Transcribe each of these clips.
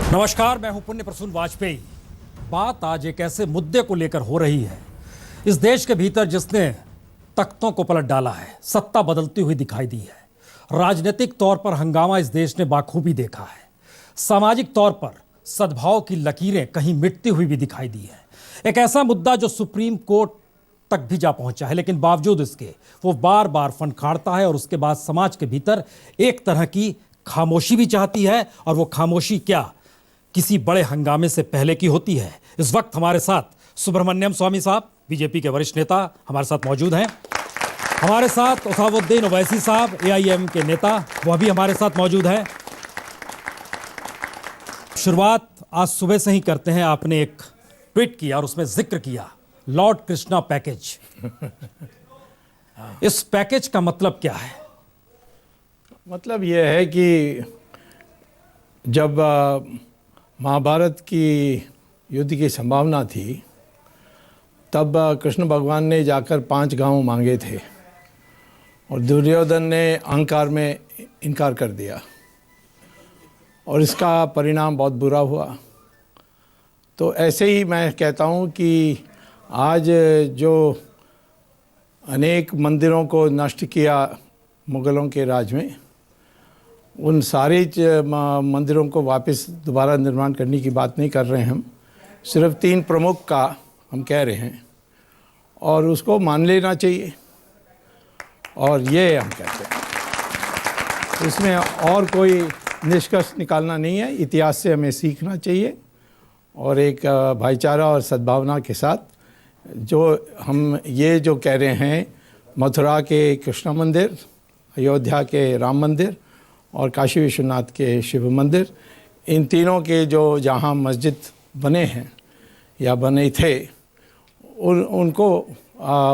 नमस्कार, मैं हूं पुण्य प्रसून वाजपेयी। बात आज एक ऐसे मुद्दे को लेकर हो रही है इस देश के भीतर जिसने तख्तों को पलट डाला है, सत्ता बदलती हुई दिखाई दी है। राजनीतिक तौर पर हंगामा इस देश ने बाखूबी देखा है। सामाजिक तौर पर सद्भाव की लकीरें कहीं मिटती हुई भी दिखाई दी है। एक ऐसा मुद्दा जो सुप्रीम कोर्ट तक भी जा पहुंचा है, लेकिन बावजूद इसके वो बार बार फनकारता है और उसके बाद समाज के भीतर एक तरह की खामोशी भी चाहती है। और वो खामोशी क्या किसी बड़े हंगामे से पहले की होती है। इस वक्त हमारे साथ सुब्रमण्यम स्वामी साहब, बीजेपी के वरिष्ठ नेता, हमारे साथ मौजूद हैं। हमारे साथ उसामुद्दीन ओवैसी साहब, एआईएम के नेता, वह भी हमारे साथ मौजूद हैं। शुरुआत आज सुबह से ही करते हैं। आपने एक ट्वीट किया और उसमें जिक्र किया लॉर्ड कृष्णा पैकेज। इस पैकेज का मतलब क्या है? मतलब यह है कि जब महाभारत की युद्ध की संभावना थी तब कृष्ण भगवान ने जाकर 5 गांव मांगे थे और दुर्योधन ने अहंकार में इनकार कर दिया और इसका परिणाम बहुत बुरा हुआ। तो ऐसे ही मैं कहता हूँ कि आज जो अनेक मंदिरों को नष्ट किया मुग़लों के राज में, उन सारे मंदिरों को वापस दोबारा निर्माण करने की बात नहीं कर रहे हैं हम, सिर्फ 3 प्रमुख का हम कह रहे हैं और उसको मान लेना चाहिए। और ये हम कहते हैं, इसमें और कोई निष्कर्ष निकालना नहीं है। इतिहास से हमें सीखना चाहिए और एक भाईचारा और सद्भावना के साथ जो हम ये जो कह रहे हैं, मथुरा के कृष्ण मंदिर, अयोध्या के राम मंदिर और काशी विश्वनाथ के शिव मंदिर, इन तीनों के जो जहाँ मस्जिद बने हैं या बने थे उनको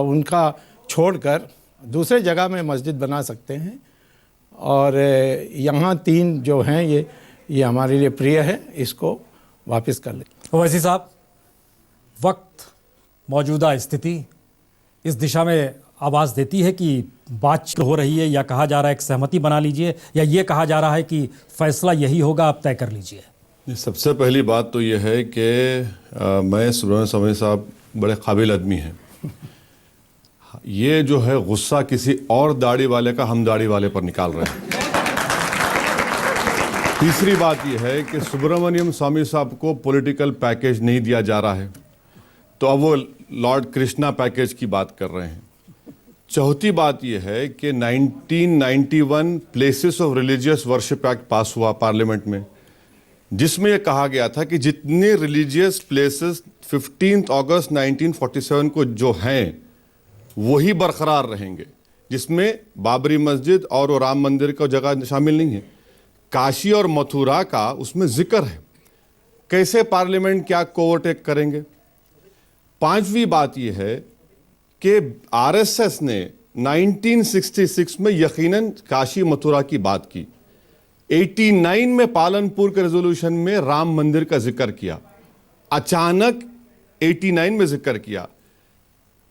उनका छोड़कर दूसरे जगह में मस्जिद बना सकते हैं। और यहाँ 3 जो हैं ये हमारे लिए प्रिय है, इसको वापस कर लें। ओवैसी साहब, वक्त, मौजूदा स्थिति इस दिशा में आवाज़ देती है कि बातचीत हो रही है, या कहा जा रहा है कि सहमति बना लीजिए, या ये कहा जा रहा है कि फैसला यही होगा, आप तय कर लीजिए? सबसे पहली बात तो ये है कि मैं सुब्रमण्यम स्वामी साहब बड़े काबिल आदमी हैं। ये जो है गुस्सा किसी और दाढ़ी वाले का हम दाढ़ी वाले पर निकाल रहे हैं। तीसरी बात यह है कि सुब्रमण्यम स्वामी साहब को पॉलिटिकल पैकेज नहीं दिया जा रहा है, तो अब वो लॉर्ड कृष्णा पैकेज की बात कर रहे हैं। चौथी बात यह है कि 1991 places of religious worship act पास हुआ पार्लियामेंट में, जिसमें यह कहा गया था कि जितने रिलीजियस प्लेसेस 15 अगस्त 1947 को जो हैं वही बरकरार रहेंगे, जिसमें बाबरी मस्जिद और वो राम मंदिर का जगह शामिल नहीं है। काशी और मथुरा का उसमें जिक्र है। कैसे पार्लियामेंट क्या ओवरटेक करेंगे? 5वीं बात यह है कि आरएसएस ने 1966 में यकीनन काशी मथुरा की बात की, 89 में पालनपुर के रेजोल्यूशन में राम मंदिर का जिक्र किया, अचानक 89 में जिक्र किया।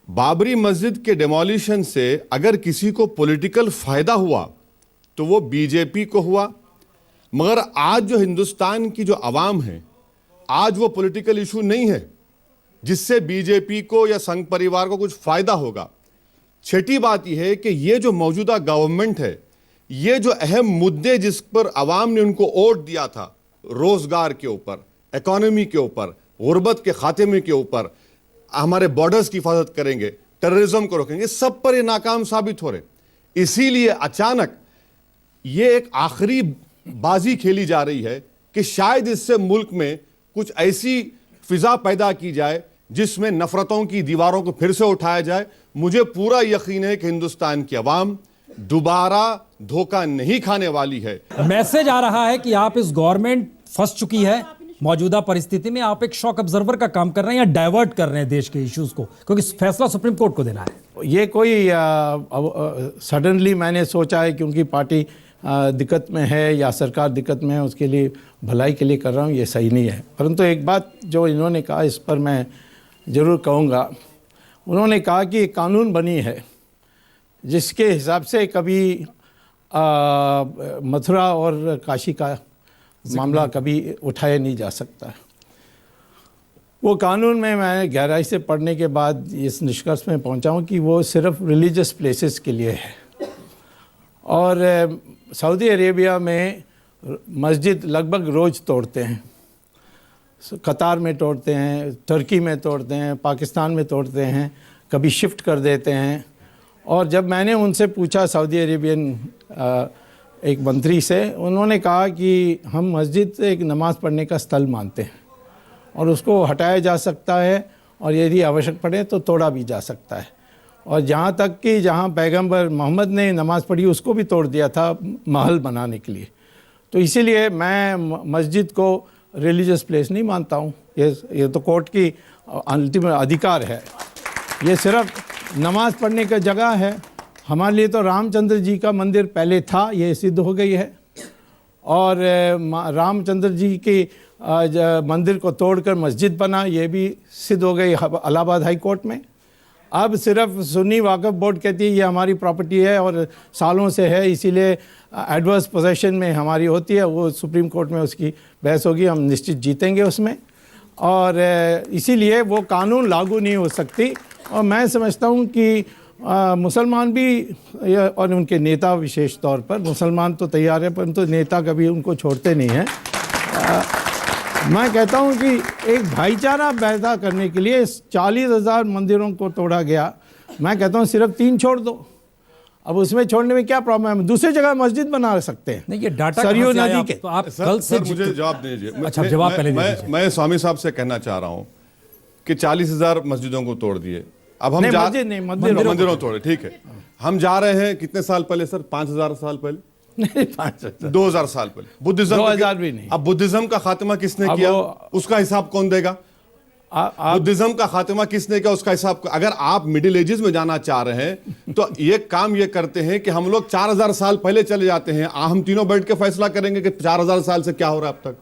बाबरी मस्जिद के डेमोलिशन से अगर किसी को पॉलिटिकल फायदा हुआ तो वो बीजेपी को हुआ, मगर आज जो हिंदुस्तान की जो आवाम है, आज वो पॉलिटिकल इशू नहीं है जिससे बीजेपी को या संघ परिवार को कुछ फायदा होगा। छठी बात यह है कि ये जो मौजूदा गवर्नमेंट है, ये जो अहम मुद्दे जिस पर आवाम ने उनको वोट दिया था, रोजगार के ऊपर, इकोनॉमी के ऊपर, गुर्बत के खात्मे के ऊपर, हमारे बॉर्डर्स की हिफाजत करेंगे, टेररिज्म को रोकेंगे, सब पर ये नाकाम साबित हो रहे। इसीलिए अचानक ये एक आखिरी बाजी खेली जा रही है कि शायद इससे मुल्क में कुछ ऐसी फिजा पैदा की जाए जिसमें नफरतों की दीवारों को फिर से उठाया जाए। मुझे पूरा यकीन है कि हिंदुस्तान की आवाम दोबारा धोखा नहीं खाने वाली है। मैसेज आ रहा है कि आप इस गवर्नमेंट फंस चुकी है, मौजूदा परिस्थिति में आप एक शॉक ऑब्जर्वर का काम कर रहे हैं या डाइवर्ट कर रहे हैं देश के इश्यूज को, क्योंकि फैसला सुप्रीम कोर्ट को देना है। ये कोई सडनली मैंने सोचा है क्योंकि पार्टी दिक्कत में है या सरकार दिक्कत में है, उसके लिए भलाई के लिए कर रहा हूँ, ये सही नहीं है। परंतु एक बात जो इन्होंने कहा, इस पर मैं ज़रूर कहूँगा। उन्होंने कहा कि एक कानून बनी है जिसके हिसाब से कभी मथुरा और काशी का मामला कभी उठाया नहीं जा सकता है। वो कानून में मैं गहराई से पढ़ने के बाद इस निष्कर्ष में पहुंचा हूं कि वो सिर्फ रिलीजियस प्लेसेस के लिए है। और सऊदी अरेबिया में मस्जिद लगभग रोज़ तोड़ते हैं, कतार में तोड़ते हैं, तुर्की में तोड़ते हैं, पाकिस्तान में तोड़ते हैं, कभी शिफ्ट कर देते हैं। और जब मैंने उनसे पूछा सऊदी अरेबियन एक मंत्री से, उन्होंने कहा कि हम मस्जिद एक नमाज़ पढ़ने का स्थल मानते हैं और उसको हटाया जा सकता है और यदि आवश्यक पड़े तो तोड़ा भी जा सकता है। और जहाँ तक कि जहाँ पैगंबर मोहम्मद ने नमाज़ पढ़ी उसको भी तोड़ दिया था महल बनाने के लिए। तो इसीलिए मैं मस्जिद को रिलीजियस प्लेस नहीं मानता हूँ। ये तो कोर्ट की अंतिम अधिकार है। ये सिर्फ नमाज़ पढ़ने का जगह है। हमारे लिए तो रामचंद्र जी का मंदिर पहले था, ये सिद्ध हो गई है। और रामचंद्र जी के मंदिर को तोड़कर मस्जिद बना, ये भी सिद्ध हो गई इलाहाबाद हाई कोर्ट में। अब सिर्फ सुन्नी वाक़फ़ बोर्ड कहती है ये हमारी प्रॉपर्टी है और सालों से है, इसीलिए एडवर्स पोजेशन में हमारी होती है। वो सुप्रीम कोर्ट में उसकी बहस होगी, हम निश्चित जीतेंगे उसमें। और इसीलिए वो कानून लागू नहीं हो सकती। और मैं समझता हूँ कि मुसलमान भी और उनके नेता विशेष तौर पर, मुसलमान तो तैयार है परंतु नेता कभी उनको छोड़ते नहीं हैं। मैं कहता हूं कि एक भाईचारा पैदा करने के लिए 40,000 मंदिरों को तोड़ा गया। मैं कहता हूं सिर्फ 3 छोड़ दो। अब उसमें छोड़ने में क्या प्रॉब्लम है? दूसरी जगह मस्जिद बना सकते हैं। नहीं, ये डाटा सरयू नदी के। तो आप कल से मुझे जवाब दीजिए। अच्छा, जवाब पहले दीजिए। मैं स्वामी साहब से कहना चाह रहा हूं कि 40,000 मस्जिदों को तोड़ दिए। अब हम मंदिरों तोड़े, ठीक है। हम जा रहे हैं कितने साल पहले सर? 5,000 साल पहले? नहीं, 5,000 2000 साल पहले। बुद्धिज्म 2000 भी नहीं। अब बुद्धिज्म का खात्मा किसने किया? उसका हिसाब कौन देगा? बुद्धिज्म का खात्मा किसने किया? उसका हिसाब। अगर आप मिडिल एजेस में जाना चाह रहे हैं तो ये काम ये करते हैं कि हम लोग 4,000 साल पहले चले जाते हैं। हम तीनों बैठ के फैसला करेंगे कि 4,000 साल से क्या हो रहा है अब तक।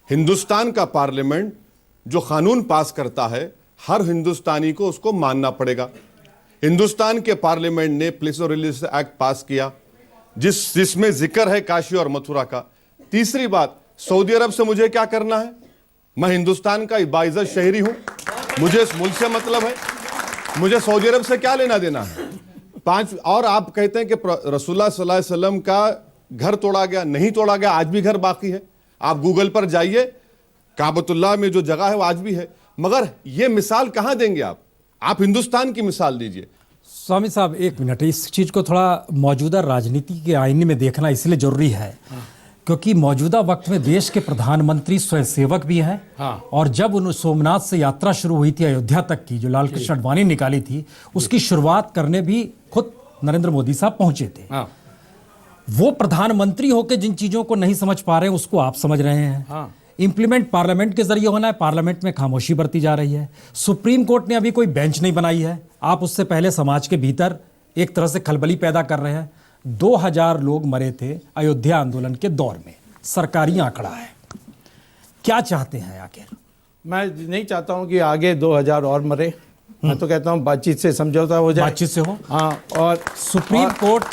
हिंदुस्तान का पार्लियामेंट जो कानून पास करता है, हर हिंदुस्तानी को उसको मानना पड़ेगा। हिंदुस्तान के पार्लियामेंट ने प्लेस ऑफ रिलीजियस एक्ट पास किया जिसमें जिक्र है काशी और मथुरा का। तीसरी बात, सऊदी अरब से मुझे क्या करना है? मैं हिंदुस्तान का बाइज्जत शहरी हूं, मुझे इस मुल्क से मतलब है, मुझे सऊदी अरब से क्या लेना देना है? 5 और आप कहते हैं कि रसूलुल्लाह सल्लल्लाहु अलैहि वसल्लम का घर तोड़ा गया, नहीं तोड़ा गया, आज भी घर बाकी है। आप गूगल पर जाइए, काबतुल्लाह में जो जगह है वो आज भी है। मगर ये मिसाल कहां देंगे आप हिंदुस्तान की मिसाल दीजिए। स्वामी साहब, एक मिनट, इस चीज़ को थोड़ा मौजूदा राजनीति के आईने में देखना इसलिए जरूरी है क्योंकि मौजूदा वक्त में देश के प्रधानमंत्री स्वयंसेवक भी हैं। और जब उन सोमनाथ से यात्रा शुरू हुई थी अयोध्या तक की, जो लालकृष्ण आडवाणी निकाली थी, उसकी शुरुआत करने भी खुद नरेंद्र मोदी साहब पहुंचे थे। वो प्रधानमंत्री होकर जिन चीज़ों को नहीं समझ पा रहे हैं उसको आप समझ रहे हैं। इंप्लीमेंट पार्लियामेंट के जरिए होना है, पार्लियामेंट में खामोशी बरती जा रही है। सुप्रीम कोर्ट ने अभी कोई बेंच नहीं बनाई है। आप उससे पहले समाज के भीतर एक तरह से खलबली पैदा कर रहे हैं। 2000 लोग मरे थे अयोध्या आंदोलन के दौर में, सरकारी आंकड़ा है। क्या चाहते हैं आखिर? मैं नहीं चाहता हूं कि आगे 2000 और मरे। मैं तो कहता हूं बातचीत से समझौता हो जाए। बातचीत से हो, हाँ, और सुप्रीम कोर्ट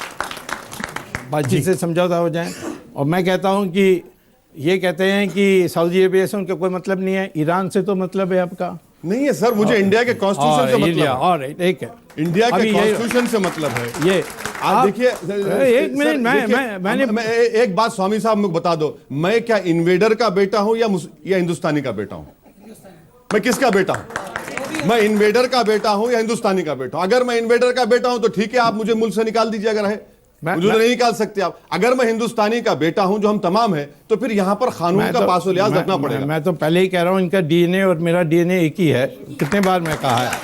बातचीत से समझौता हो जाए। और मैं कहता हूं कि ये कहते हैं कि सऊदी अरेबिया से उनका कोई मतलब नहीं है, ईरान से तो मतलब है आपका। नहीं है सर, मुझे इंडिया के कॉन्स्टिट्यूशन से मतलब है। और एक है, इंडिया के कॉन्स्टिट्यूशन से मतलब है। ये आप देखिए, एक मिनट, मैंने एक बात स्वामी साहब मुझे बता दो, मैं क्या इन्वेडर का बेटा हूं या हिंदुस्तानी का बेटा हूं? मैं किसका बेटा हूं? मैं इन्वेडर का बेटा हूं या हिंदुस्तानी का बेटा हूं? अगर मैं इन्वेडर का बेटा हूं तो ठीक है, आप मुझे मुल्क से निकाल दीजिए। अगर है मुझे नहीं निकाल सकते आप। अगर मैं हिंदुस्तानी का बेटा हूं, जो हम तमाम हैं, तो फिर यहां पर कानून का पासो लिहाज रखना पड़ेगा। मैं तो पहले ही कह रहा हूं, इनका डीएनए और मेरा डीएनए एक ही है। कितने बार मैं कहा है।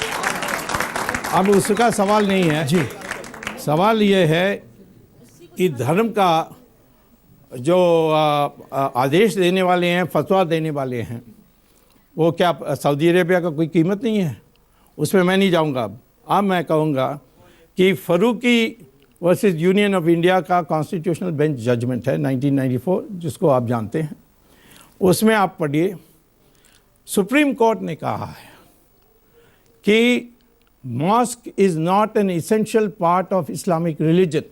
अब उसका सवाल नहीं है जी। सवाल ये है कि धर्म का जो आदेश देने वाले हैं, फतवा देने वाले हैं, वो क्या सऊदी अरेबिया का कोई कीमत नहीं है? उसमें मैं नहीं जाऊंगा। अब मैं कहूँगा कि Farooqui versus union of India का कॉन्स्टिट्यूशनल बेंच जजमेंट है 1994, जिसको आप जानते हैं। उसमें आप पढ़िए, सुप्रीम कोर्ट ने कहा है कि mosque is not an essential part of Islamic religion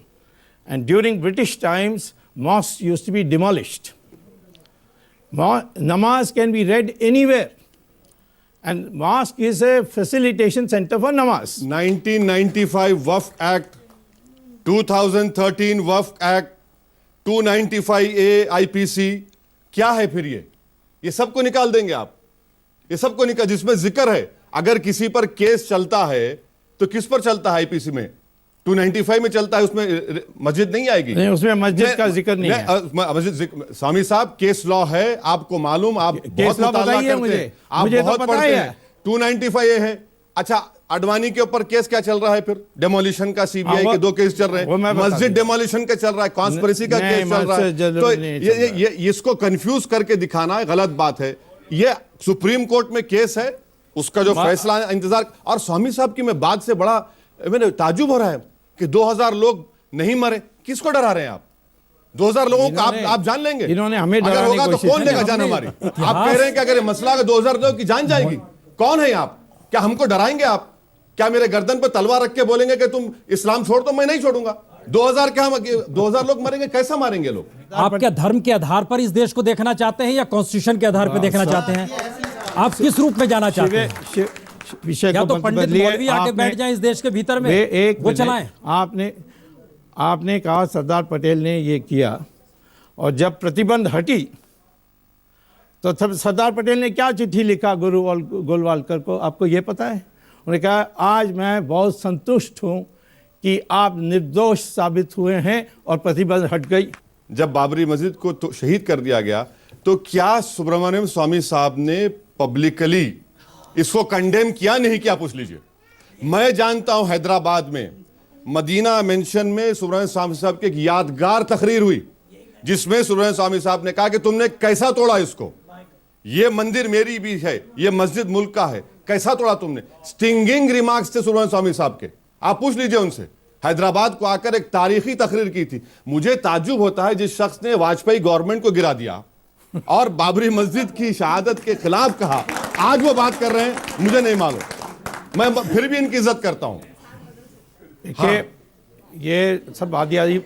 and during British times mosques used to be demolished. Namaz can be read anywhere, and mosque is a facilitation center for namaz. 1995 Waqf Act, 2013 Waqf Act, 295A IPC, क्या है फिर ये सबको निकाल देंगे आप? ये सबको निकाल, जिसमें जिक्र है अगर किसी पर केस चलता है तो किस पर चलता है? आईपीसी में 295 में चलता है, उसमें मस्जिद नहीं आएगी। नहीं, उसमें मस्जिद का जिक्र नहीं है। मस्जिद, स्वामी साहब, केस लॉ है, आपको मालूम, आप बहुत मुताला करते हैं, आप बहुत पढ़ते हैं। 295A है। अच्छा, अडवाणी के ऊपर केस क्या चल रहा है फिर? डेमोलिशन का सीबीआई के 2 केस चल रहे हैं, मस्जिद डेमोलिशन का चल रहा है, कॉन्स्पिरेसी का केस चल रहा है। तो ये इसको कंफ्यूज करके दिखाना है, गलत बात है। ये सुप्रीम कोर्ट में केस है, उसका जो फैसला इंतजार। और स्वामी साहब की मैं बात से बड़ा मैंने ताजुब हो रहा है कि 2000 लोग नहीं मरे। किसको डरा रहे हैं आप? 2000 लोगों को आप जान लेंगे? इन्होंने हमें अगर होगा तो कौन लेगा जान हमारी? आप कह रहे हैं कि अगर मसला 2000 लोगों की जान जाएगी, कौन है आप? क्या हमको डराएंगे आप? क्या मेरे गर्दन पर तलवार रख के बोलेंगे कि तुम इस्लाम छोड़ दो? मैं नहीं छोड़ूंगा। 2000 क्या, 2000 लोग मरेंगे? कैसा मारेंगे लोग? आप क्या धर्म के आधार पर इस देश को देखना चाहते हैं या कॉन्स्टिट्यूशन के आधार पर देखना चाहते हैं? आप किस रूप में जाना चाहते हैं? विषय या को तो पंडित मौलवी आके बैठ जाएं इस देश के भीतर में, वो चलाएं। आपने कहा सरदार पटेल ने ये किया, और जब प्रतिबंध हटी तो तब सरदार पटेल ने क्या चिट्ठी लिखा गुरु गोलवालकर को, आपको ये पता है? उन्होंने कहा, आज मैं बहुत संतुष्ट हूं कि आप निर्दोष साबित हुए हैं और प्रतिबंध हट गई। जब बाबरी मस्जिद को तो शहीद कर दिया गया, तो क्या सुब्रमण्यम स्वामी साहब ने पब्लिकली इसको कंडेम किया? नहीं किया? पूछ लीजिए। मैं जानता हूं हैदराबाद में मदीना मेंशन में सुब्रमण्यम स्वामी साहब की एक यादगार तकरीर हुई, जिसमें सुब्रमण्यम स्वामी साहब ने कहा कि तुमने कैसा तोड़ा इसको, ये मंदिर मेरी भी है, ये मस्जिद मुल्क का है, कैसा तोड़ा तुमने? स्टिंगिंग रिमार्क्स थे सुब्रमण्यम स्वामी साहब के, आप पूछ लीजिए उनसे। हैदराबाद को आकर एक तारीखी तकरीर की थी। मुझे ताज्जुब होता है, जिस शख्स ने वाजपेयी गवर्नमेंट को गिरा दिया और बाबरी मस्जिद की शहादत के खिलाफ कहा, आज वो बात कर रहे हैं, मुझे नहीं मालूम। मैं फिर भी इनकी इज्जत करता हूं। देखिए, ये सब आदि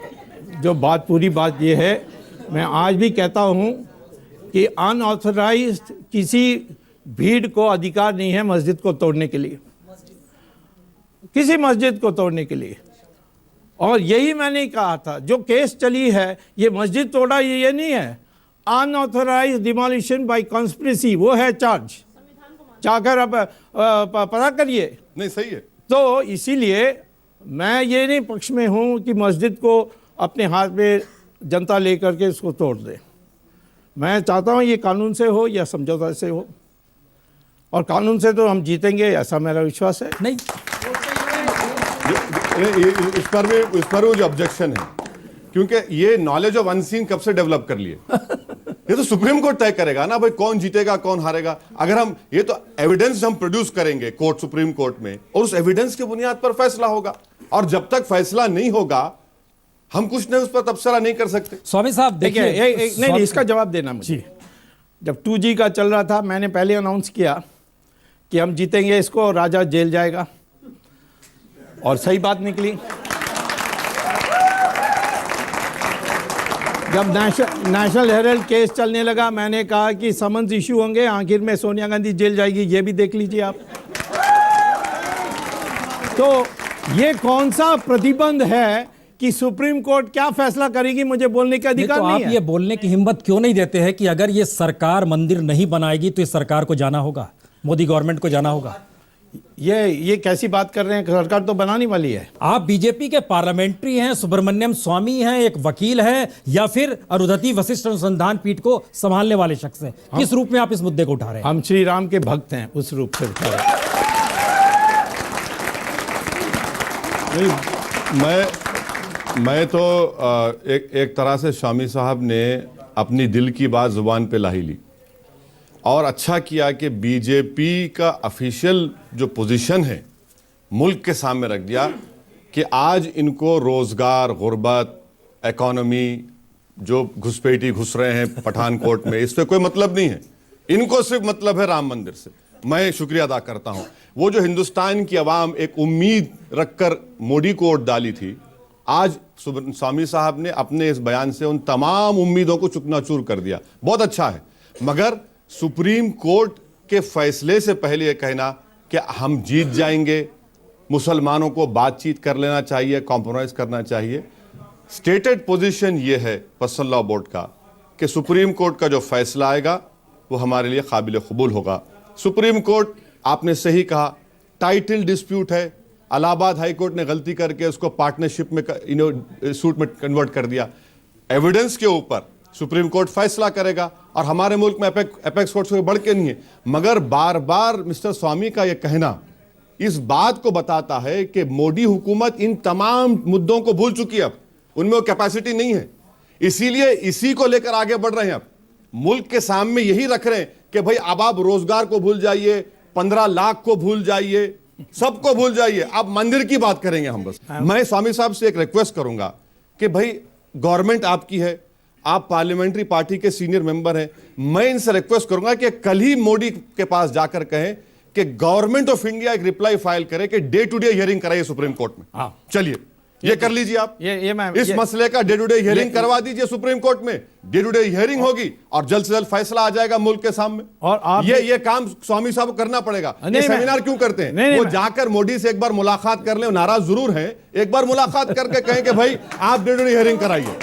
जो बात, पूरी बात ये है, मैं आज भी कहता हूं कि अनऑथराइज्ड किसी भीड़ को अधिकार नहीं है मस्जिद को तोड़ने के लिए, किसी मस्जिद को तोड़ने के लिए। और यही मैंने कहा था, जो केस चली है, ये मस्जिद तोड़ा ये नहीं है, अनऑथराइज्ड डिमोलिशन बाय कॉन्स्पिरेसी, वो है चार्ज। जाकर अब पता करिए। नहीं, सही है। तो इसीलिए मैं ये नहीं पक्ष में हूँ कि मस्जिद को अपने हाथ में जनता लेकर के इसको तोड़ दे। मैं चाहता हूँ ये कानून से हो या समझौता से हो, और कानून से तो हम जीतेंगे, ऐसा मेरा विश्वास है। नहीं, इस पर भी जो ऑब्जेक्शन है, क्योंकि ये नॉलेज ऑफ अनसीन कब से डेवलप कर लिए? ये तो सुप्रीम कोर्ट तय करेगा ना भाई, कौन जीतेगा कौन हारेगा। अगर हम ये तो एविडेंस हम प्रोड्यूस करेंगे कोर्ट, सुप्रीम कोर्ट में, और उस एविडेंस की बुनियाद पर फैसला होगा। और जब तक फैसला नहीं होगा, हम कुछ नहीं उस पर तबसरा नहीं कर सकते। स्वामी साहब देखिए, नहीं, इसका जवाब देना मुझे। जब 2G का चल रहा था, मैंने पहले अनाउंस किया कि हम जीतेंगे इसको और राजा जेल जाएगा, और सही बात निकली। जब नेशनल हेराल्ड केस चलने लगा, मैंने कहा कि समन्स इशू होंगे, आखिर में सोनिया गांधी जेल जाएगी, ये भी देख लीजिए आप। तो ये कौन सा प्रतिबंध है कि सुप्रीम कोर्ट क्या फैसला करेगी, मुझे बोलने का अधिकार नहीं है। आप ये बोलने की हिम्मत क्यों नहीं देते हैं कि अगर ये सरकार मंदिर नहीं बनाएगी तो इस सरकार को जाना होगा, मोदी गवर्नमेंट को जाना होगा? ये कैसी बात कर रहे हैं? सरकार तो बनाने वाली है। आप बीजेपी के पार्लियामेंट्री हैं, सुब्रमण्यम स्वामी हैं, एक वकील हैं, या फिर अरुंधति वशिष्ठ अनुसंधान पीठ को संभालने वाले शख्स हैं? किस रूप में आप इस मुद्दे को उठा रहे हैं? हम श्री राम के भक्त हैं, उस रूप से उठा रहे हैं। मैं तो एक तरह से स्वामी साहब ने अपनी दिल की बात जुबान पे ला ही ली, और अच्छा किया कि बीजेपी का ऑफिशियल जो पोजीशन है मुल्क के सामने रख दिया कि आज इनको रोज़गार, गुर्बत, इकोनॉमी, जो घुसपैठी घुस रहे हैं पठानकोट में, इस पर कोई मतलब नहीं है। इनको सिर्फ मतलब है राम मंदिर से। मैं शुक्रिया अदा करता हूँ। वो जो हिंदुस्तान की आवाम एक उम्मीद रखकर मोदी को वोट डाली थी, आज स्वामी साहब ने अपने इस बयान से उन तमाम उम्मीदों को चुकनाचूर कर दिया। बहुत अच्छा है। मगर सुप्रीम कोर्ट के फैसले से पहले यह कहना कि हम जीत जाएंगे, मुसलमानों को बातचीत कर लेना चाहिए, कॉम्प्रोमाइज करना चाहिए। स्टेटेड पोजीशन यह है पर्सनल लॉ बोर्ड का कि सुप्रीम कोर्ट का जो फैसला आएगा वो हमारे लिए काबिल कबूल होगा। सुप्रीम कोर्ट, आपने सही कहा, टाइटल डिस्प्यूट है। इलाहाबाद हाई कोर्ट ने गलती करके उसको पार्टनरशिप में सूट में कन्वर्ट कर दिया। एविडेंस के ऊपर सुप्रीम कोर्ट फैसला करेगा और हमारे मुल्क में एपेक्स कोर्ट से बढ़ के नहीं है। मगर बार बार मिस्टर स्वामी का यह कहना इस बात को बताता है कि मोदी हुकूमत इन तमाम मुद्दों को भूल चुकी है। अब उनमें वो कैपेसिटी नहीं है, इसीलिए इसी को लेकर आगे बढ़ रहे हैं। अब मुल्क के सामने यही रख रहे हैं कि भाई अब आप रोजगार को भूल जाइए, 15 लाख को भूल जाइए, सबको भूल जाइए, अब मंदिर की बात करेंगे हम बस। मैं स्वामी साहब से एक रिक्वेस्ट करूंगा कि भाई गवर्नमेंट आपकी है, आप पार्लियामेंट्री पार्टी के सीनियर मेंबर हैं, मैं इनसे रिक्वेस्ट करूंगा कि कल ही मोदी के पास जाकर कहें कि गवर्नमेंट ऑफ इंडिया एक रिप्लाई फाइल करे कि डे टू डे हियरिंग कराइए सुप्रीम कोर्ट में। चलिए ये कर लीजिए आप, इस मसले का डे टू डे हियरिंग करवा दीजिए सुप्रीम कोर्ट में। डे टू डे हियरिंग होगी और जल्द से जल्द फैसला आ जाएगा मुल्क के सामने। और आप ये काम स्वामी साहब को करना पड़ेगा। ये सेमिनार क्यों करते हैं? वो जाकर मोदी से एक बार मुलाकात कर ले, नाराज जरूर हैं, एक बार मुलाकात करके कहें कि भाई आप डे टू डे हियरिंग कराइए,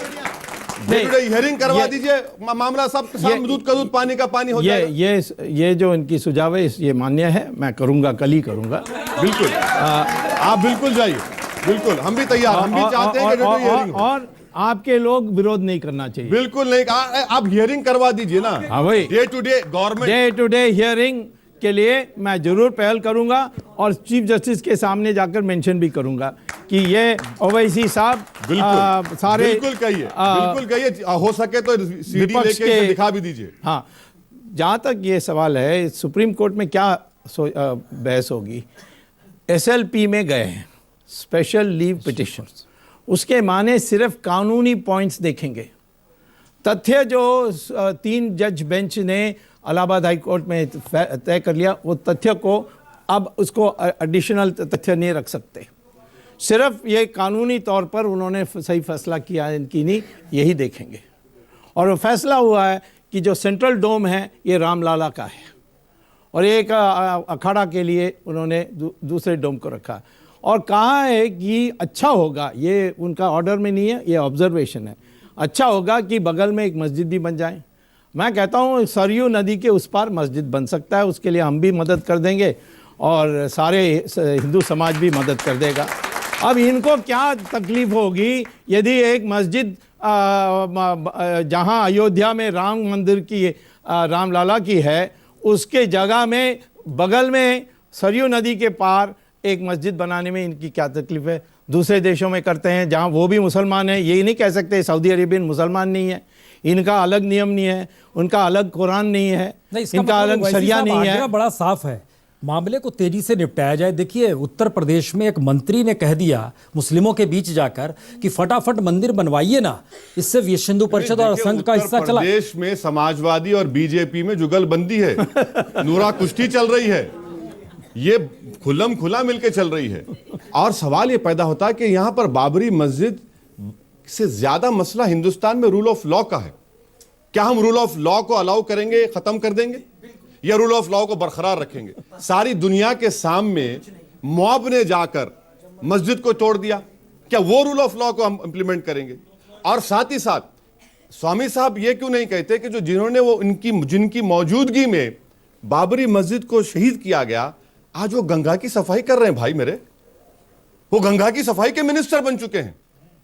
डे टू डे हियरिंग करवा दीजिए, मामला सब दूध का दूध पानी का पानी हो जाएगा। ये जो इनकी सुझाव है ये मान्य है, मैं करूंगा, कल ही करूंगा। बिल्कुल आप बिल्कुल जाइए, बिल्कुल हम भी तैयार, हम भी चाहते हैं कि हियरिंग और आपके लोग विरोध नहीं करना चाहिए। बिल्कुल नहीं, आप हियरिंग करवा दीजिए ना। हाँ भाई, day to day government day to day hearing के लिए मैं जरूर पहल करूंगा और चीफ जस्टिस के सामने जाकर मेंशन भी करूंगा कि ये ओवैसी साहब सारे बिल्कुल कहिए, हो सके तो सीडी लेके दिखा भी दीजिए। हाँ, जहाँ तक ये सवाल है सुप्रीम कोर्ट में क्या बहस होगी, एसएलपी में गए हैं, स्पेशल लीव पिटिशन, उसके माने सिर्फ कानूनी पॉइंट्स देखेंगे। तथ्य जो 3 जज बेंच ने इलाहाबाद हाई कोर्ट में तय कर लिया, वो तथ्य को अब उसको एडिशनल तथ्य नहीं रख सकते। सिर्फ ये कानूनी तौर पर उन्होंने सही फैसला किया कि नहीं, यही देखेंगे। और वो फैसला हुआ है कि जो सेंट्रल डोम है ये रामलाला का है और एक अखाड़ा के लिए उन्होंने दूसरे डोम को रखा और कहा है कि अच्छा होगा, ये उनका ऑर्डर में नहीं है, ये ऑब्जर्वेशन है, अच्छा होगा कि बगल में एक मस्जिद भी बन जाए। मैं कहता हूँ सरयू नदी के उस पार मस्जिद बन सकता है, उसके लिए हम भी मदद कर देंगे और सारे हिंदू समाज भी मदद कर देगा। अब इनको क्या तकलीफ होगी यदि एक मस्जिद जहाँ अयोध्या में राम मंदिर की रामलाला की है, उसके जगह में बगल में सरयू नदी के पार एक मस्जिद बनाने में इनकी क्या तकलीफ है? दूसरे देशों में करते हैं जहाँ वो भी मुसलमान हैं, ये नहीं कह सकते सऊदी अरेबियन मुसलमान नहीं है, इनका अलग नियम नहीं है, उनका अलग कुरान नहीं है, इनका अलग शरिया नहीं है। बड़ा साफ है, मामले को तेजी से निपटाया जाए। देखिए उत्तर प्रदेश में एक मंत्री ने कह दिया मुस्लिमों के बीच जाकर कि फटाफट मंदिर बनवाइए ना, इससे विश्व हिंदू परिषद और संघ का हिस्सा चला। देश में समाजवादी और बीजेपी में जुगलबंदी है, नूरा कुश्ती चल रही है, ये खुल्लम खुला मिलके चल रही है। और सवाल ये पैदा होता है कि यहां पर बाबरी मस्जिद से ज्यादा मसला हिंदुस्तान में रूल ऑफ लॉ का है। क्या हम रूल ऑफ लॉ को अलाउ करेंगे, खत्म कर देंगे, या रूल ऑफ लॉ को बरकरार रखेंगे? सारी दुनिया के सामने मॉब ने जाकर मस्जिद को तोड़ दिया, क्या वो रूल ऑफ लॉ को हम इंप्लीमेंट करेंगे? और साथ ही साथ स्वामी साहब ये क्यों नहीं कहते कि जो जिन्होंने वो जिनकी मौजूदगी में बाबरी मस्जिद को शहीद किया गया, आज वो गंगा की सफाई कर रहे हैं। भाई मेरे, वो गंगा की सफाई के मिनिस्टर बन चुके हैं।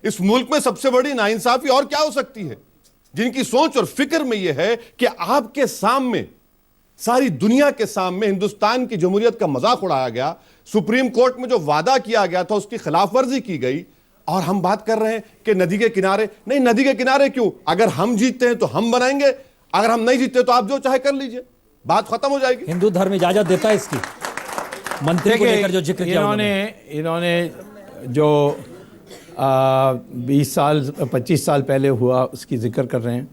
इस मुल्क में सबसे बड़ी नाइंसाफी और क्या हो सकती है? जिनकी सोच और फिक्र में यह है कि आपके सामने, सारी दुनिया के सामने हिंदुस्तान की जमहूरियत का मजाक उड़ाया गया, सुप्रीम कोर्ट में जो वादा किया गया था उसकी खिलाफ वर्जी की गई, और हम बात कर रहे हैं कि नदी के किनारे। नहीं, नदी के किनारे क्यों? अगर हम जीतते हैं तो हम बनाएंगे, अगर हम नहीं जीतते तो आप जो चाहे कर लीजिए, बात खत्म हो जाएगी। हिंदू धर्म इजाजत देता है इसकी? मंत्री को लेकर जो जिक्र किया इन्होंने जो 20 साल 25 साल पहले हुआ उसकी जिक्र कर रहे हैं।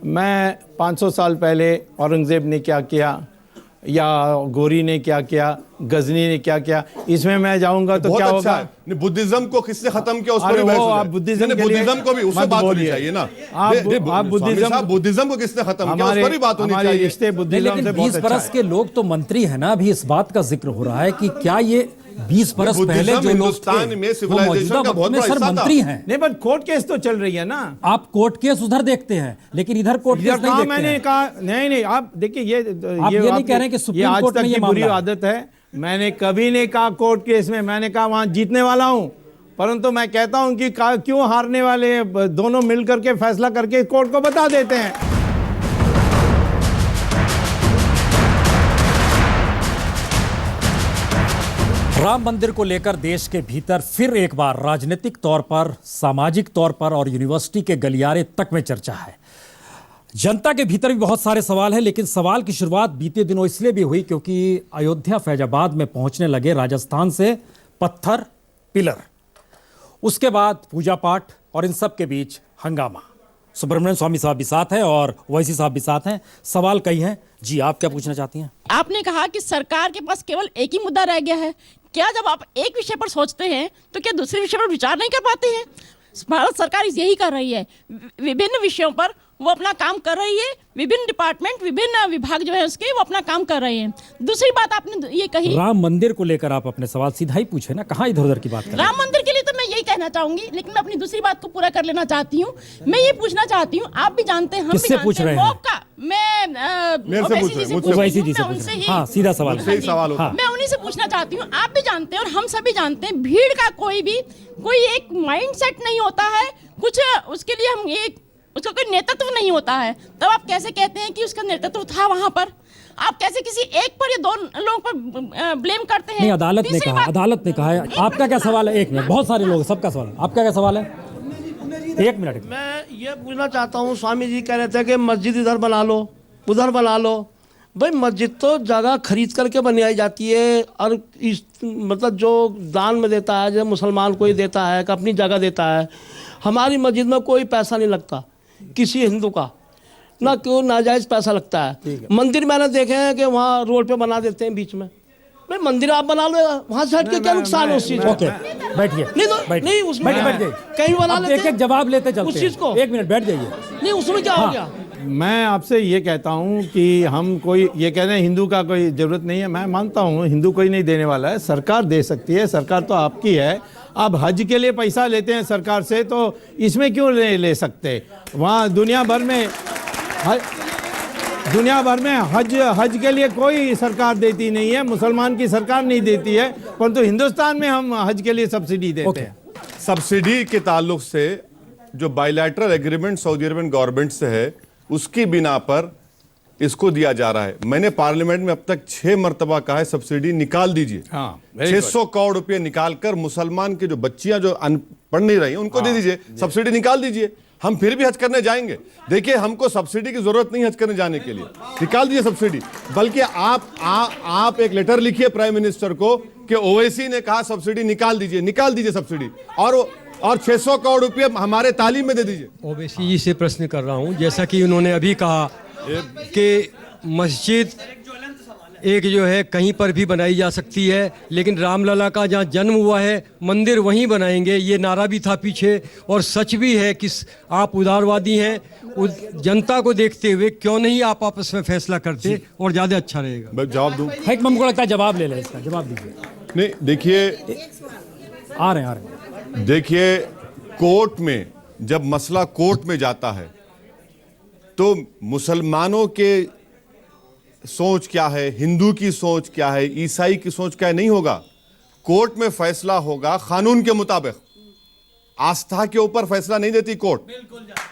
मैं 500 साल पहले औरंगज़ेब ने क्या किया, या गोरी ने क्या किया, गजनी ने क्या किया, इसमें मैं जाऊंगा तो बहुत क्या अच्छा होगा? है। नहीं, बुद्धिज्म को किसने खत्म किया उस पर अरे भी बहस वो हो आप जाए। बुद्धिज्म नहीं, के लिए बुद्धिज्म को भी उससे मत बात होनी बोलिए। चाहिए ना। आप स्वामी बुद्धिज्म साहब, बुद्धिज्म को किसने खत्म किया उस पर भी बात होनी हमारे चाहिए। रिश्ते नहीं, बुद्धिज्म लेकिन से 20 बहुत अच्छा बरस है। के लोग तो मंत्री हैं ना। अभी इस बात का जिक्र हो रहा है कि क्या ये 20 बरस पहले बुद्धिज्म जो लोग हिंदुस्तान थे में वो civilization मौजूदा का वक्त बहुत में बड़ा सर हिस्सा था। मंत्री हैं। नहीं, पर कोर्ट केस तो चल रही है ना। आप कोर्ट केस उधर देखते हैं लेकिन इधर कोर्ट केस इधर नहीं कहा देखते मैंने हैं। कहा नहीं, आप देखिए ये ये नहीं कह रहे हैं कि सुप्रीम ये आज कोर्ट तक में ये की बुरी मामला है। आदत है। मैंने कभी नहीं कहा कोर्ट केस में, मैंने कहा वहां जीतने वाला हूं, परंतु मैं कहता हूं कि क्यों हारने वाले दोनों मिलकर के फैसला करके कोर्ट को बता देते हैं। राम मंदिर को लेकर देश के भीतर फिर एक बार राजनीतिक तौर पर, सामाजिक तौर पर और यूनिवर्सिटी के गलियारे तक में चर्चा है। जनता के भीतर भी बहुत सारे सवाल हैं, लेकिन सवाल की शुरुआत बीते दिनों इसलिए भी हुई क्योंकि अयोध्या फैजाबाद में पहुंचने लगे राजस्थान से पत्थर पिलर। उसके बाद पूजा पाठ और इन सब के बीच हंगामा। सुब्रमण्यम स्वामी साहब भी साथ हैं और ओवैसी साहब भी साथ हैं। सवाल कई हैं। जी, आप क्या पूछना चाहती हैं? आपने कहा कि सरकार के पास केवल एक ही मुद्दा रह गया है। क्या जब आप एक विषय पर सोचते हैं तो क्या दूसरे विषय पर विचार नहीं कर पाते हैं? भारत सरकार यही कर रही है। विभिन्न विषयों पर वो अपना काम कर रही है। विभिन्न डिपार्टमेंट, विभिन्न विभाग जो है उसके, वो अपना काम कर रहे हैं। दूसरी बात आपने ये कही, राम मंदिर को लेकर आप अपने सवाल सीधा ही पूछे ना, कहाँ इधर उधर की बात कर रहे हैं? राम मंदिर के लिए तो मैं यही कहना चाहूंगी, लेकिन मैं अपनी दूसरी बात को पूरा कर लेना चाहती हूँ। मैं ये पूछना चाहती हूँ, आप भी जानते हैं, हम भी किससे पूछ जानते हैं, रहे हैं? मौका मैं मेरे से पूछ रहे हैं, मुझसे ओवैसी जी से मैं पूछ उनसे रहे हैं। ही- हाँ, सीधा सवाल मुझसे ही सवाल होता है। हाँ। मैं उन्हीं से पूछना चाहती हूँ। आप भी जानते हैं और हम सभी जानते हैं, भीड़ का कोई एक माइंडसेट नहीं होता है। कुछ उसके लिए हम एक उसका कोई नेतृत्व नहीं होता है। तब आप कैसे कहते हैं कि उसका नेतृत्व था वहां पर? आप कैसे किसी एक पर या दो लोगों पर ब्लेम करते हैं? नहीं, अदालत ने तीसरी कहा, बात- अदालत ने कहा है। आपका क्या सवाल है? एक मिनट, बहुत सारे लोग, सबका सवाल है। आपका क्या सवाल है? एक मिनट। मैं ये पूछना चाहता हूँ, स्वामी जी कह रहे थे कि मस्जिद इधर बना लो, उधर बना लो। भाई मस्जिद तो जगह खरीद करके बनाई जाती है, और इस मतलब जो दान में देता है, जैसे मुसलमान कोई देता है कि अपनी जगह देता है। हमारी मस्जिद में कोई पैसा नहीं लगता किसी हिंदू का, ना क्यों नाजायज़ पैसा लगता है। मंदिर मैंने देखे हैं कि वहाँ रोड पे बना देते हैं बीच में। भाई मंदिर आप बना लो, वहाँ से हट के क्या नुकसान है उस चीज़ ओके, बैठिए। नहीं तो नहीं उसमें बैठ जाइए। कहीं बना अब लेते एक एक जवाब लेते चलते उस चीज़ हैं। को। एक मिनट बैठ जाइए। नहीं उसमें क्या हो गया? मैं आपसे ये कहता हूँ कि हम कोई ये कह रहे हैं हिंदू का कोई ज़रूरत नहीं है। मैं मानता हूँ हिंदू कोई नहीं देने वाला है, सरकार दे सकती है। सरकार तो आपकी है। आप हज के लिए पैसा लेते हैं सरकार से, तो इसमें क्यों ले सकते? वहाँ दुनिया भर में हज के लिए कोई सरकार देती नहीं है, मुसलमान की सरकार नहीं देती है, परंतु हिंदुस्तान में हम हज के लिए सब्सिडी देते हैं। सब्सिडी के ताल्लुक से जो bilateral agreement Saudi Arabian government से है, उसकी बिना पर इसको दिया जा रहा है। मैंने पार्लियामेंट में अब तक 6 मरतबा कहा है सब्सिडी निकाल दीजिए। हाँ, 600 करोड़ रुपए निकालकर मुसलमान की जो बच्चियां जो पढ़ नहीं रही उनको दे दीजिए, सब्सिडी निकाल दीजिए। हम फिर भी हज करने जाएंगे। देखिए, हमको सब्सिडी की जरूरत नहीं हज करने जाने के लिए, निकाल दीजिए सब्सिडी। बल्कि आप एक लेटर लिखिए प्राइम मिनिस्टर को कि ओवैसी ने कहा सब्सिडी निकाल दीजिए सब्सिडी, और 600 करोड़ रुपए हमारे तालीम में दे दीजिए। ओवैसी जी से प्रश्न कर रहा हूं, जैसा कि उन्होंने अभी कहा कि मस्जिद एक जो है कहीं पर भी बनाई जा सकती है, लेकिन रामलला का जहाँ जन्म हुआ है मंदिर वहीं बनाएंगे, ये नारा भी था पीछे। और सच भी है कि आप उदारवादी हैं। जनता को देखते हुए क्यों नहीं आप आपस में फैसला करते और ज़्यादा अच्छा रहेगा। मैं जवाब दूं? एक हमको लगता है जवाब ले लें इसका, जवाब दीजिए। नहीं, देखिए, आ रहे हैं। देखिए, कोर्ट में जब मसला कोर्ट में जाता है तो मुसलमानों के सोच क्या है, हिंदू की सोच क्या है, ईसाई की सोच क्या है, नहीं होगा। कोर्ट में फैसला होगा कानून के मुताबिक। आस्था के ऊपर फैसला नहीं देती कोर्ट।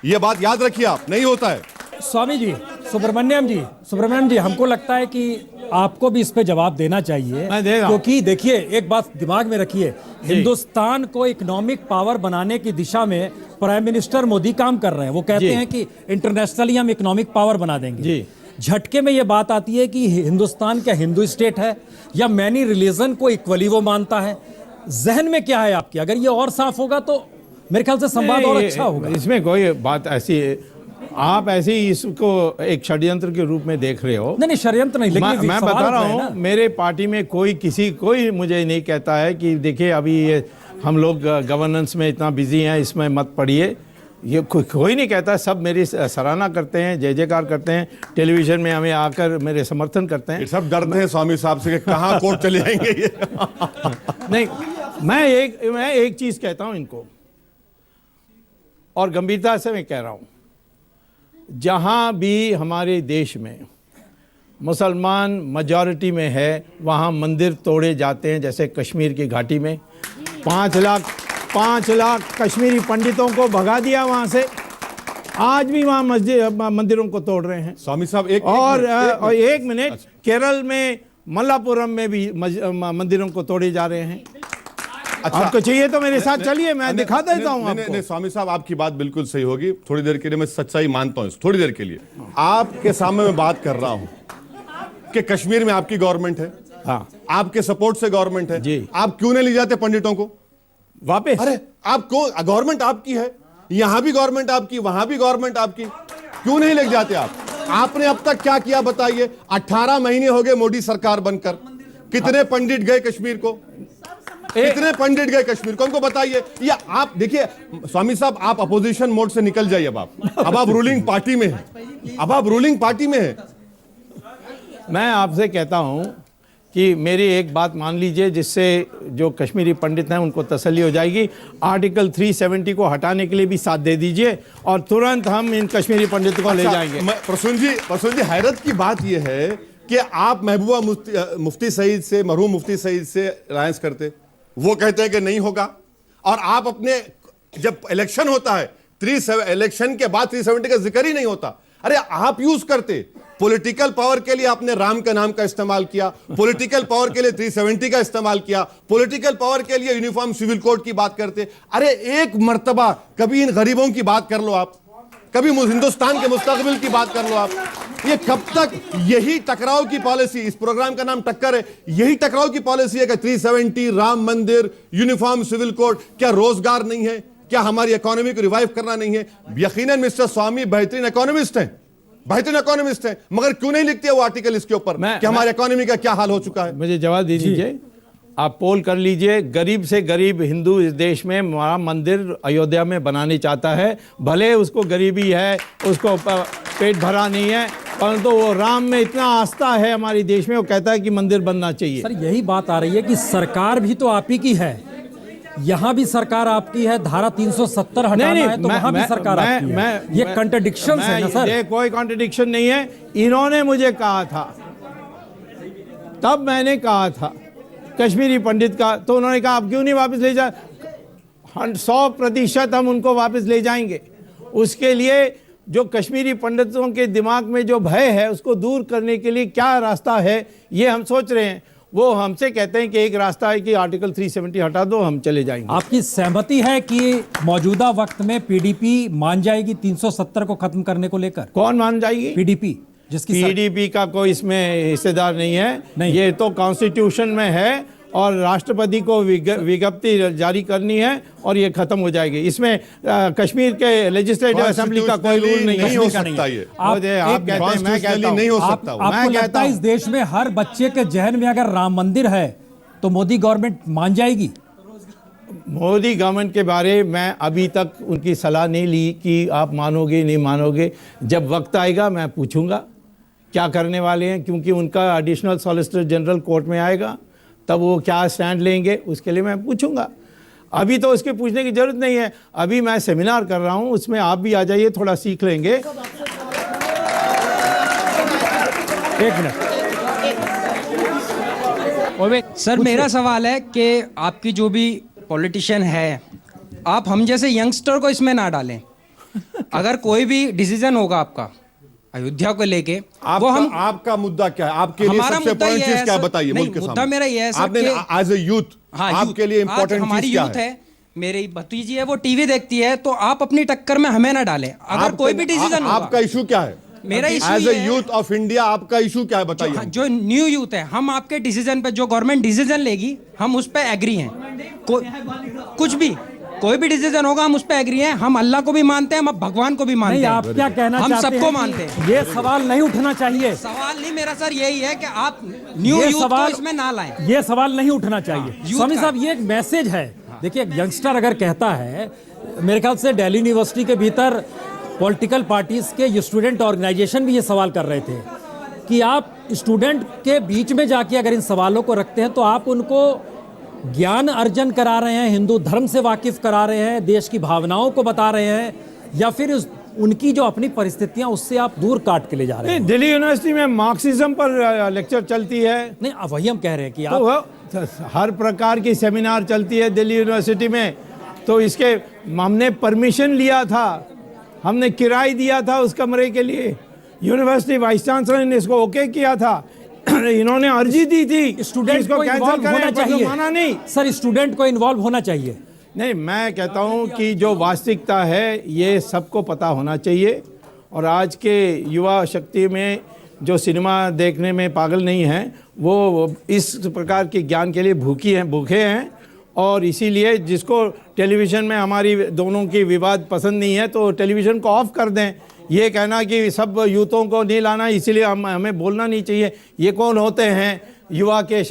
यह बात याद रखिए आप, नहीं होता है। स्वामी जी, सुब्रमण्यम जी, हमको लगता है कि आपको भी इस पे जवाब देना चाहिए। मैं दे रहा हूं। क्योंकि देखिए, एक बात दिमाग में रखिए, हिंदुस्तान को इकोनॉमिक पावर बनाने की दिशा में प्राइम मिनिस्टर मोदी काम कर रहे हैं। वो कहते हैं कि इंटरनेशनली हम इकोनॉमिक पावर बना देंगे। जी। झटके में ये बात आती है कि हिंदुस्तान क्या हिंदू स्टेट है या मैनी रिलीजन को इक्वली वो मानता है? जहन में क्या है आपकी? अगर ये और साफ होगा तो मेरे ख्याल से संवाद और अच्छा होगा। इसमें कोई बात ऐसी आप ऐसे ही इसको एक षड्यंत्र के रूप में देख रहे हो। नहीं षड्यंत्र नहीं, लेकिन मैं सवाल बता रहा उठ है ना। हूँ, मेरे पार्टी में कोई मुझे नहीं कहता है कि देखिए अभी ये हम लोग गवर्नेंस में इतना बिजी हैं, इसमें मत पड़िए। ये कोई नहीं कहता, सब मेरी सराहना करते हैं, जय जयकार करते हैं, टेलीविजन में हमें आकर मेरे समर्थन करते हैं। ये सब डरते हैं स्वामी साहब से कि कहाँ कोर्ट चले जाएंगे ये। नहीं, मैं एक चीज़ कहता हूँ इनको, और गंभीरता से मैं कह रहा हूँ, जहाँ भी हमारे देश में मुसलमान मेजॉरिटी में है वहाँ मंदिर तोड़े जाते हैं, जैसे कश्मीर की घाटी में 5 लाख कश्मीरी पंडितों को भगा दिया वहाँ से, आज भी वहाँ मंदिरों को तोड़ रहे हैं। स्वामी साहब और एक मिनट, केरल में मल्लापुरम में भी मंदिरों को तोड़े जा रहे हैं। अच्छा, आपको चाहिए तो मेरे साथ चलिए, मैं दिखा देता हूँ आपको। नहीं स्वामी साहब, आपकी बात बिल्कुल सही होगी। थोड़ी देर के लिए मैं सच्चाई मानता हूँ, थोड़ी देर के लिए आपके सामने मैं बात कर रहा हूँ कि कश्मीर में आपकी गवर्नमेंट है, हाँ, आपके सपोर्ट से गवर्नमेंट है जी। आप क्यों नहीं ले जाते पंडितों को वापस? अरे आपको गवर्नमेंट आपकी है, यहां भी गवर्नमेंट आपकी, वहां भी गवर्नमेंट आपकी, क्यों नहीं ले जाते आप? आपने अब तक क्या किया बताइए? 18 महीने हो गए मोदी सरकार बनकर, कितने पंडित गए कश्मीर को, कितने पंडित गए कश्मीर को, हमको बताइए। या आप देखिए स्वामी साहब, आप अपोजिशन मोड से निकल जाइए, अब आप रूलिंग पार्टी में हैं, अब आप रूलिंग पार्टी में हैं। मैं आपसे कहता हूं कि मेरी एक बात मान लीजिए, जिससे जो कश्मीरी पंडित हैं उनको तसल्ली हो जाएगी। आर्टिकल 370 को हटाने के लिए भी साथ दे दीजिए और तुरंत हम इन कश्मीरी पंडितों को ले जाएंगे। प्रसून जी हैरत की बात यह है कि आप महबूबा मुफ्ती सईद से, मरहूम मुफ्ती सईद से अलायंस करते, वो कहते हैं कि नहीं होगा, और आप अपने जब इलेक्शन होता है इलेक्शन के बाद 370 का जिक्र ही नहीं होता। अरे आप यूज करते, पॉलिटिकल पावर के लिए आपने राम का नाम का इस्तेमाल किया, पॉलिटिकल पावर के लिए 370 का इस्तेमाल किया, पॉलिटिकल पावर के लिए यूनिफॉर्म सिविल कोड की बात करते। अरे एक मर्तबा कभी इन गरीबों की बात कर लो आप, कभी हिंदुस्तान के मुस्तकबिल की बात कर लो आप। ये कब तक यही टकराव की पॉलिसी, इस प्रोग्राम का नाम टक्कर है, यही टकराव की पॉलिसी है कि 370, राम मंदिर, यूनिफॉर्म सिविल कोड, क्या रोजगार नहीं है? क्या हमारी इकोनॉमी को रिवाइव करना नहीं है? यकीनन मिस्टर स्वामी बेहतरीन इकोनॉमिस्ट हैं, मगर क्यों नहीं लिखते वो आर्टिकल इसके ऊपर कि हमारी इकोनॉमी का क्या हाल हो चुका है? मुझे जवाब दे दीजिए। आप पोल कर लीजिए, गरीब से गरीब हिंदू इस देश में राम मंदिर अयोध्या में बनाने चाहता है, भले उसको गरीबी है, उसको पेट भरा नहीं है, परंतु वो राम में इतना आस्था है हमारे देश में, वो कहता है कि मंदिर बनना चाहिए। सर यही बात आ रही है कि सरकार भी तो आप ही की है, यहाँ भी सरकार आपकी है, धारा 370 हटाना है तो वहाँ भी सरकार आपकी है। ये कंट्रडिक्शन है ना सर? ये कोई कंट्रडिक्शन नहीं है। इन्होंने मुझे कहा था, तब मैंने कहा था कश्मीरी पंडित का, तो उन्होंने कहा आप क्यों नहीं वापस ले जा, 100% हम उनको वापस ले जाएंगे। उसके लिए जो कश्मीरी पंडितों के दिमाग में जो भय है उसको दूर करने के लिए क्या रास्ता है ये हम सोच रहे हैं। वो हमसे कहते हैं कि एक रास्ता है कि आर्टिकल 370 हटा दो, हम चले जाएंगे। आपकी सहमति है कि मौजूदा वक्त में पीडीपी मान जाएगी 370 को खत्म करने को लेकर? कौन मान जाएगी? पीडीपी, जिसकी पीडीपी का कोई इसमें हिस्सेदार नहीं है। नहीं। ये तो कॉन्स्टिट्यूशन में है और राष्ट्रपति को विज्ञप्ति जारी करनी है और ये खत्म हो जाएगी। इसमें कश्मीर के लेजिस्लेटिव असेंबली का कोई रूल नहीं हो सकता। ये आप कहते हैं, मैं कहता हूं नहीं हो सकता। आपको लगता है इस देश में हर बच्चे के जहन में अगर राम मंदिर है तो मोदी गवर्नमेंट मान जाएगी? मोदी गवर्नमेंट के बारे में अभी तक उनकी सलाह नहीं ली कि आप मानोगे नहीं मानोगे। जब वक्त आएगा मैं पूछूंगा क्या करने वाले हैं, क्योंकि उनका एडिशनल सॉलिसिटर जनरल कोर्ट में आएगा, तब वो क्या स्टैंड लेंगे उसके लिए मैं पूछूंगा। अभी तो उसके पूछने की जरूरत नहीं है। अभी मैं सेमिनार कर रहा हूं, उसमें आप भी आ जाइए, थोड़ा सीख लेंगे। एक मिनट सर, मेरा सवाल है कि आपकी जो भी पॉलिटिशियन है, आप हम जैसे यंगस्टर को इसमें ना डालें। अगर कोई भी डिसीजन होगा आपका अयोध्या को लेके, वो हम, आपका मुद्दा क्या है? आपके लिए सबसे इम्पोर्टेंट चीज क्या बताइए मुल्क के सामने? मुद्दा मेरा ये है सर, आपने एज ए यूथ, आपके लिए इम्पोर्टेंट हमारी चीज क्या यूथ है, मेरी भतीजी है, वो टीवी देखती है, तो आप अपनी टक्कर में हमें ना डालें। अगर कोई भी डिसीजन, आपका इशू क्या है? मेरा issue as a youth of India आपका इशू क्या है बताइए? जो न्यू यूथ है, हम आपके डिसीजन पे, जो गवर्नमेंट डिसीजन लेगी, हम उस पे एग्री हैं। कुछ भी कोई भी डिसीजन होगा हम उस पर एग्री हैं। हम अल्लाह को भी मानते हैं, हम भगवान को भी मानते नहीं, हैं। आप क्या कहना हम चाहते सबको हैं मानते कि हैं। ये सवाल नहीं उठना चाहिए? सवाल नहीं मेरा सर यही है कि आप न्यू ये यूथ को सवाल इसमें ना लाएं। ये सवाल नहीं उठना चाहिए। यूथ स्वामी का। साहब, ये एक मैसेज है। देखिए, एक यंगस्टर अगर कहता है, मेरे ख्याल से दिल्ली यूनिवर्सिटी के भीतर पॉलिटिकल पार्टीज के स्टूडेंट ऑर्गेनाइजेशन भी ये सवाल कर रहे थे कि आप स्टूडेंट के बीच में जाके अगर इन सवालों को रखते हैं तो आप उनको ज्ञान अर्जन करा रहे हैं, हिंदू धर्म से वाकिफ करा रहे हैं, देश की भावनाओं को बता रहे हैं, या फिर उनकी जो अपनी परिस्थितियां उससे आप दूर काट के ले जा रहे हैं? दिल्ली यूनिवर्सिटी में मार्क्सिज्म पर लेक्चर चलती है। नहीं, अब वही हम कह रहे हैं कि तो आप हर प्रकार की सेमिनार चलती है दिल्ली यूनिवर्सिटी में। तो इसके हमने परमिशन लिया था, हमने किराया दिया था उस कमरे के लिए। यूनिवर्सिटी वाइस चांसलर ने इसको ओके किया था। इन्होंने अर्जी दी थी स्टूडेंट इसको को कैंसिल इन्वॉल्व होना करें, पर चाहिए। माना नहीं। सर, स्टूडेंट को इन्वॉल्व होना चाहिए। नहीं, मैं कहता हूं कि जो वास्तविकता है ये सबको पता होना चाहिए। और आज के युवा शक्ति में जो सिनेमा देखने में पागल नहीं हैं, वो इस प्रकार के ज्ञान के लिए भूखे हैं। और इसीलिए जिसको टेलीविज़न में हमारी दोनों की विवाद पसंद नहीं है तो टेलीविज़न को ऑफ कर दें। ये कहना कि सब यूथों को नहीं लाना, इसीलिए हमें बोलना नहीं चाहिए। ये कौन होते हैं युवा के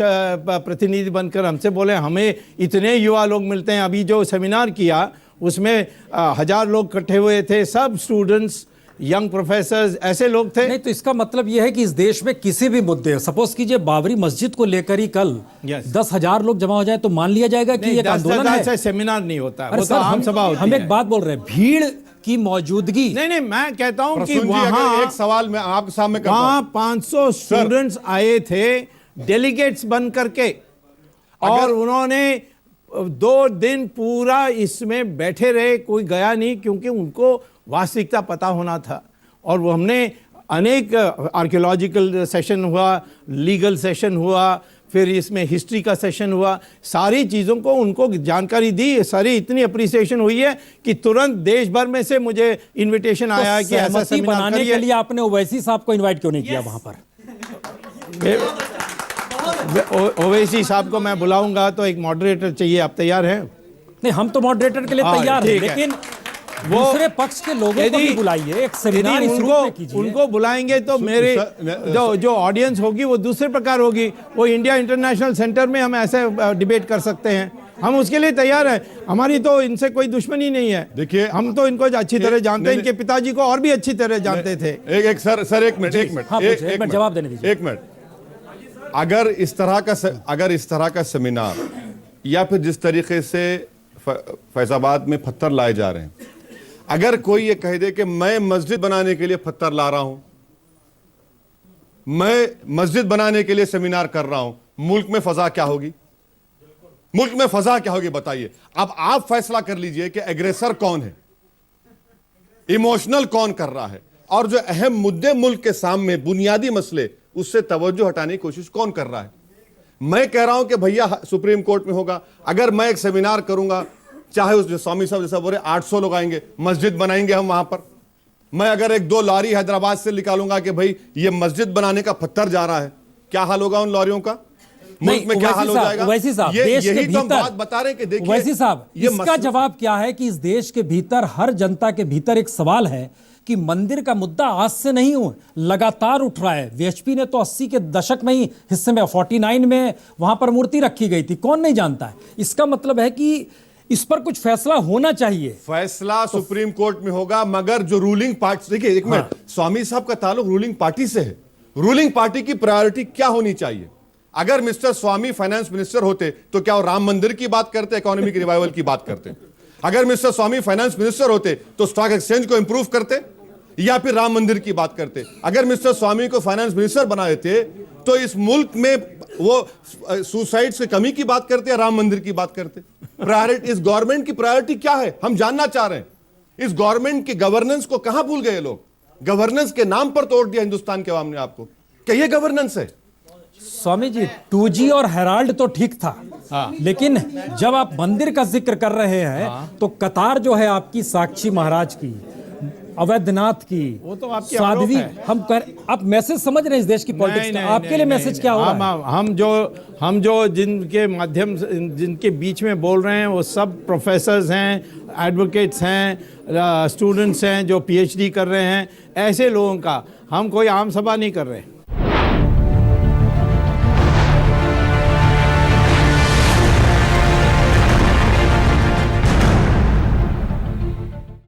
प्रतिनिधि बनकर हमसे बोले? हमें इतने युवा लोग मिलते हैं। अभी जो सेमिनार किया उसमें 1000 लोग इकट्ठे हुए थे, सब स्टूडेंट्स, यंग प्रोफेसर्स, ऐसे लोग थे। नहीं, तो इसका मतलब यह है कि इस देश में किसी भी मुद्दे, सपोज कीजिए बाबरी मस्जिद को लेकर ही कल 10,000 लोग जमा हो जाए तो मान लिया जाएगा कि एक आंदोलन है? से सेमिनार नहीं होता है, अरे वो तो सर, आम सभा होती हम है। एक बात बोल रहे हैं, भीड़ की मौजूदगी। नहीं, मैं कहता हूं कि प्रसून जी, अगर वहां एक सवाल मैं आपके सामने करता हूं। वहां 500 स्टूडेंट्स आए थे डेलीगेट्स बन करके, और उन्होंने 2 दिन पूरा इसमें बैठे रहे, कोई गया नहीं, क्योंकि उनको वास्तविकता पता होना था। और वो हमने अनेक आर्कियोलॉजिकल सेशन हुआ, लीगल सेशन हुआ, फिर इसमें हिस्ट्री का सेशन हुआ, सारी चीज़ों को उनको जानकारी दी। सारी इतनी अप्रिसिएशन हुई है कि तुरंत देश भर में से मुझे इनविटेशन आया है कि ऐसा सहमति सेमिनार बनाने के करिए। लिए आपने ओवैसी साहब को इनवाइट क्यों नहीं किया वहां पर? ओवैसी साहब को मैं बुलाऊंगा तो एक मॉडरेटर चाहिए। आप तैयार हैं? नहीं, हम तो मॉडरेटर के लिए हाँ, तैयार हैं, ठीक है। लेकिन दूसरे पक्ष के लोगों को भी बुलाइए, एक सेमिनार इस रूप में कीजिए। उनको बुलाएंगे तो मेरे जो ऑडियंस होगी वो दूसरे प्रकार होगी। वो इंडिया इंटरनेशनल सेंटर में हम ऐसे डिबेट कर सकते हैं, हम उसके लिए तैयार हैं। हमारी तो इनसे कोई दुश्मनी नहीं है। देखिए, हम तो इनको अच्छी तरह जानते हैं, इनके पिताजी को और भी अच्छी तरह जानते थे। एक सर एक मिनट हाँ, पूछिए, एक मिनट जवाब देने दीजिए। 1 मिनट। अगर इस तरह का सेमिनार, या फिर जिस तरीके से फैजाबाद में पत्थर लाए जा रहे हैं, अगर कोई ये कह दे कि मैं मस्जिद बनाने के लिए पत्थर ला रहा हूं, मैं मस्जिद बनाने के लिए सेमिनार कर रहा हूं, मुल्क में फजा क्या होगी? मुल्क में फजा क्या होगी बताइए। अब आप फैसला कर लीजिए कि एग्रेसर कौन है, इमोशनल कौन कर रहा है, और जो अहम मुद्दे मुल्क के सामने, बुनियादी मसले, उससे तवज्जो हटाने की कोशिश कौन कर रहा है। मैं कह रहा हूं कि भैया सुप्रीम कोर्ट में होगा। अगर मैं एक सेमिनार करूंगा, चाहे उस स्वामी साहब जैसा बोले 800 लोग आएंगे, मस्जिद बनाएंगे हम वहां पर। मैं अगर 1-2 लॉरी हैदराबाद से निकालूंगा कि भाई ये मस्जिद बनाने का पत्थर जा रहा है, क्या हाल होगा उन लॉरियों का? मुल्क में क्या हाल हो जाएगा? वैसी साहब, देश के यही तो हम भीतर बात बता रहे हैं कि देखिए, वैसी साहब, इसका जवाब क्या है कि इस देश के भीतर, हर जनता के भीतर एक सवाल है कि मंदिर का मुद्दा आज से नहीं हो, लगातार उठ रहा है। वीएचपी ने तो 80 के दशक में ही हिस्से में 49 में वहां पर मूर्ति रखी गई थी, कौन नहीं जानता है। इसका मतलब है कि इस पर कुछ फैसला होना चाहिए। फैसला सुप्रीम कोर्ट में होगा, मगर जो रूलिंग पार्टी, देखिए एक मिनट, स्वामी साहब का ताल्लुक रूलिंग पार्टी से है। रूलिंग पार्टी की प्रायोरिटी क्या होनी चाहिए? अगर मिस्टर स्वामी फाइनेंस मिनिस्टर होते तो क्या वो राम मंदिर की बात करते, इकोनॉमिक रिवाइवल की बात करते? अगर मिस्टर स्वामी फाइनेंस मिनिस्टर होते तो स्टॉक एक्सचेंज को इंप्रूव करते या फिर राम मंदिर की बात करते? अगर मिस्टर स्वामी को फाइनेंस मिनिस्टर बना देते तो इस मुल्क में वो सुसाइड्स की कमी की बात करते या राम मंदिर की बात करते? प्रायोरिटी, इस गवर्नमेंट की प्रायोरिटी क्या है, हम जानना चाह रहे हैं। इस गवर्नमेंट की गवर्नेंस को कहां भूल गए लोग? गवर्नेंस के नाम पर तोड़ दिया हिंदुस्तान के अवाम ने आपको। क्या ये गवर्नेंस है? स्वामी जी, 2G और हेराल्ड तो ठीक था, लेकिन जब आप मंदिर का जिक्र कर रहे हैं तो कतार जो है आपकी साक्षी महाराज की, अवैधनाथ की, वो तो आपकी साध्वी, आरोप है। हम कर, आप मैसेज समझ रहे हैं इस देश की पॉलिटिक्स का, आपके लिए मैसेज क्या हो रहा है? हम जो जिनके माध्यम से, जिनके बीच में बोल रहे हैं, वो सब प्रोफेसर्स हैं, एडवोकेट्स हैं, स्टूडेंट्स हैं जो पीएचडी कर रहे हैं। ऐसे लोगों का हम कोई आम सभा नहीं कर रहे हैं।